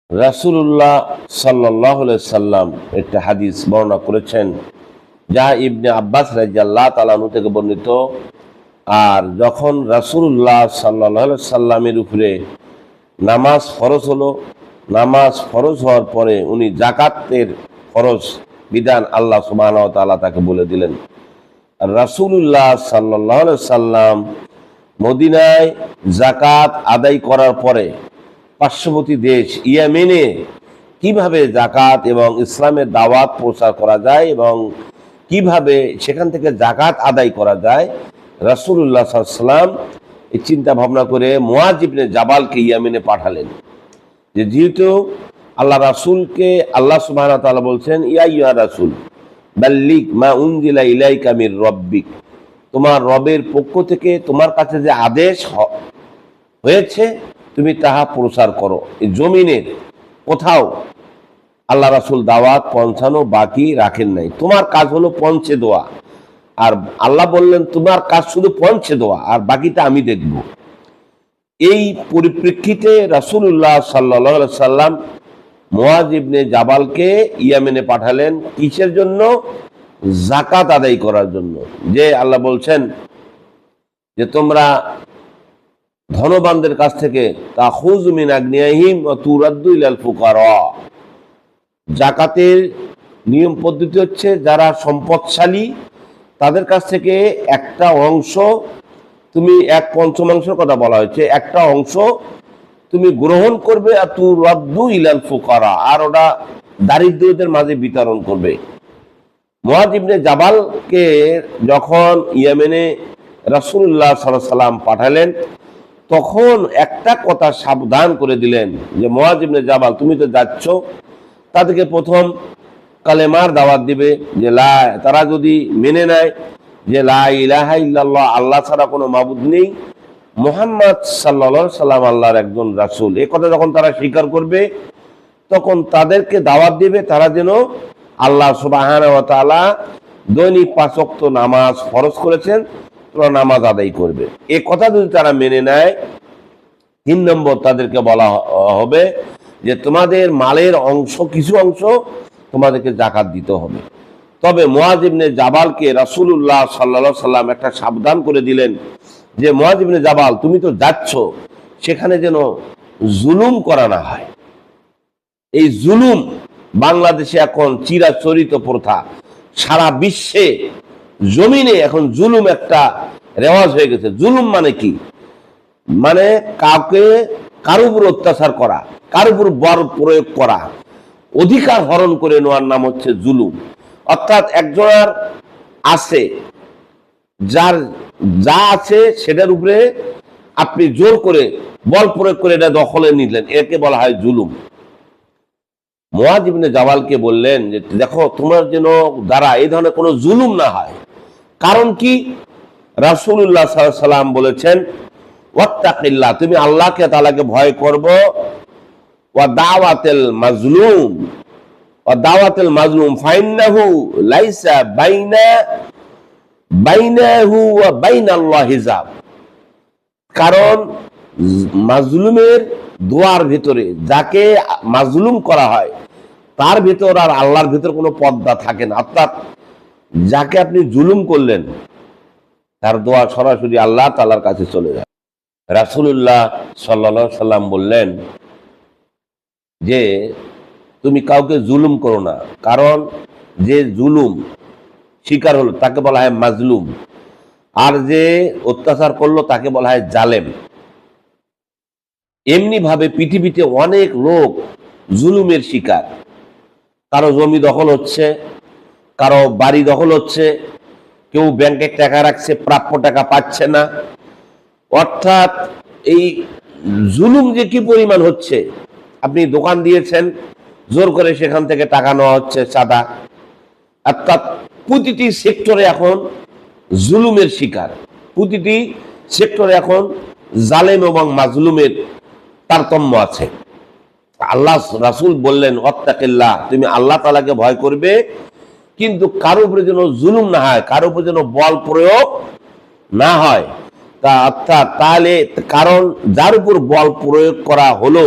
রাসূলুল্লাহ সাল্লাল্লাহু আলাইহি সাল্লাম একটা হাদিস বর্ণনা করেছেন, যা ইবনে আব্বাস রাদিয়াল্লাহু তাআলা আনহু থেকে বর্ণিত। আর যখন রাসূলুল্লাহ সাল্লাল্লাহু আলাইহি সাল্লামের উপরে নামাজ ফরজ হলো, নামাজ ফরজ হওয়ার পরে উনি যাকাতের ফরজ বিধান আল্লাহ সুবহানাহু ওয়া তাআলা তাকে বলে দিলেন। আর রাসূলুল্লাহ সাল্লাল্লাহু আলাইহি সাল্লাম মদিনায় যাকাত আদায় করার পরে পার্শ্ববর্তী দেশ ইয়েমেনে কিভাবে যাকাত এবং ইসলামের দাওয়াত প্রচার করা যায় এবং কিভাবে সেখান থেকে যাকাত আদায় করা যায়, রাসূলুল্লাহ সাল্লাল্লাহু আলাইহি সাল্লাম এই চিন্তা ভাবনা করে মুআয ইবনে জাবালকে ইয়েমেনে পাঠালেন। যেহেতু আল্লাহ রাসূলকে আল্লাহ সুবহানাহু ওয়া তাআলা বলছেন, ইয়া আইয়ুহা রাসূল বাল্লিগ মা উনজিলা ইলাইকা মির রাব্বিক, তোমার রবের পক্ষ থেকে তোমার কাছে যে আদেশ হয়েছে তুমি তাহা প্রচার করো। এই জমিনের কোথাও আল্লাহ রাসূল দাওয়াত পৌঁছানো বাকি রাখেন নাই, তোমার কাজ হলো পৌঁছে দেওয়া। আর আল্লাহ বললেন তোমার কাজ শুধু পৌঁছে দেওয়া, আর বাকিটা আমি দেখব। এই পরিপ্রেক্ষিতে রাসূলুল্লাহ সাল্লাল্লাহু আলাইহি সাল্লাম মুআয ইবনে জাবালকে ইয়েমেনে পাঠালেন। কিসের জন্য? যাকাত আদায় করার জন্য। যে আল্লাহ বলছেন যে তোমরা ধনবানদের কাছ থেকে তাখুযু মিন আগনিয়াহিম ওয়া তুরাদ্দু ইলাল ফুকারা, যাকাতের নিয়ম পদ্ধতি হচ্ছে যারা সম্পদশালী তাদের কাছ থেকে একটা অংশ তুমি, 1/5 কথা বলা হয়েছে, একটা অংশ তুমি গ্রহণ করবে, আর তুরাদ্দু ইলাল ফুকারা, আর ওটা দারিদ্রদের মাঝে বিতরণ করবে। মুআয ইবনে জাবালকে যখন ইয়েমেনে রাসূলুল্লাহ সাল্লাল্লাহু আলাইহি সাল্লাম পাঠালেন, তখন একটা কথা সাবধান করে দিলেন যে মুআয ইবনে জাবাল তুমি তো যাচ্ছ, তাদেরকে প্রথম কালেমার দাওয়াত দিবে, যে তারা যদি মেনে নেয় যে লা ইলাহা ইল্লাল্লাহ, আল্লাহ ছাড়া কোনো মাবুদ নেই, মুহাম্মদ সাল্লাল্লাহু আলাইহি সাল্লাম আল্লাহর একজন রাসূল, এই কথা যখন তারা স্বীকার করবে, তখন তাদেরকে দাওয়াত দিবে তারা যেন আল্লাহ সুবহানাহু ওয়া তাআলা দৈনিক 5 ওয়াক্ত নামাজ ফরজ করেছেন, তোমরা নামাজ আদায় করবে। এই কথা যদি তারা মেনে নেয়, 3 নম্বর তাদেরকে বলা হবে যে তোমাদের মালের অংশ, কিছু অংশ তোমাদেরকে যাকাত দিতে হবে। তবে মুআয ইবনে জাবালকে রাসূলুল্লাহ সাল্লাল্লাহু আলাইহি সাল্লাম একটা সাবধান করে দিলেন যে মুআয ইবনে জাবাল তুমি তো যাচ্ছ, সেখানে যেন জুলুম করা না হয়। এই জুলুম বাংলাদেশে এখন চিরাচরিত প্রথা, সারা বিশ্বে জমিনে এখন জুলুম একটা রেওয়াজ হয়ে গেছে। জুলুম মানে কি? মানে কারো উপর অত্যাচার করা, কারো উপর বল প্রয়োগ করা, অধিকার হরণ করে নেওয়ার নাম হচ্ছে জুলুম। অর্থাৎ একজনের আছে, যার যা আছে সেটার উপরে আপনি জোর করে বল প্রয়োগ করে এটা দখলে নিলেন, একে বলা হয় জুলুম। মুআয ইবনে জাবালকে বললেন যে দেখো তোমার যেন দ্বারা এই ধরনের কোনো জুলুম না হয়। কারণ কি? রাসূলুল্লাহ সাল্লাল্লাহু আলাইহি সাল্লাম বলেছেন ওয়াত্তাকিল্লাহ, তুমি আল্লাহকে তাআলাকে ভয় করব, ওয়া দাওয়াতুল মাজলুম, ওয়া দাওয়াতুল মাজলুম ফাইন্নাহু লাইসা বাইনাহু ওয়া বাইনাল্লাহি হিজাব। কারণ মাজলুমের দোয়ার ভিতরে, যাকে মাজলুম করা হয় তার ভিতর আর আল্লাহর ভিতর কোনো পর্দা থাকে না। অর্থাৎ যাকে আপনি জুলুম করলেন তার দোয়া সরাসরি আল্লাহ তাআলার কাছে চলে যায়। রাসূলুল্লাহ সাল্লাল্লাহু আলাইহি সাল্লাম বললেন যে তুমি কাউকে জুলুম করো না, কারণ যে জুলুম শিকার হলো তাকে বলা হয় মাজলুম, আর যে অত্যাচার করলো তাকে বলা হয় জালেম। এমনি ভাবে পৃথিবীতে অনেক লোক জুলুমের শিকার, কারো জমি দখল হচ্ছে, কারো বাড়ি দখল হচ্ছে, কেউ ব্যাংকে টাকা রাখছে প্রাপ্য টাকা পাচ্ছে না। অর্থাৎ এই জুলুম যে কি পরিমাণ হচ্ছে, আপনি দোকান দিয়েছেন, জোর করে সেখান থেকে টাকা নেওয়া হচ্ছে, চাঁদা। অর্থাৎ প্রতিটি সেক্টরে এখন জুলুমের শিকার, প্রতিটি সেক্টরে এখন জালেম এবং মাজলুমের তারতম্য আছে। আল্লাহ রাসূল বললেন ওয়াত্তাকিল্লাহ, তুমি আল্লাহ তাআলাকে ভয় করবে, কিন্তু কারো উপরে যেন জুলুম না হয়, কারো উপরে যেন বল প্রয়োগ না হয়। তা অর্থাৎ তাহলে, কারণ যার উপর বল প্রয়োগ করা হলো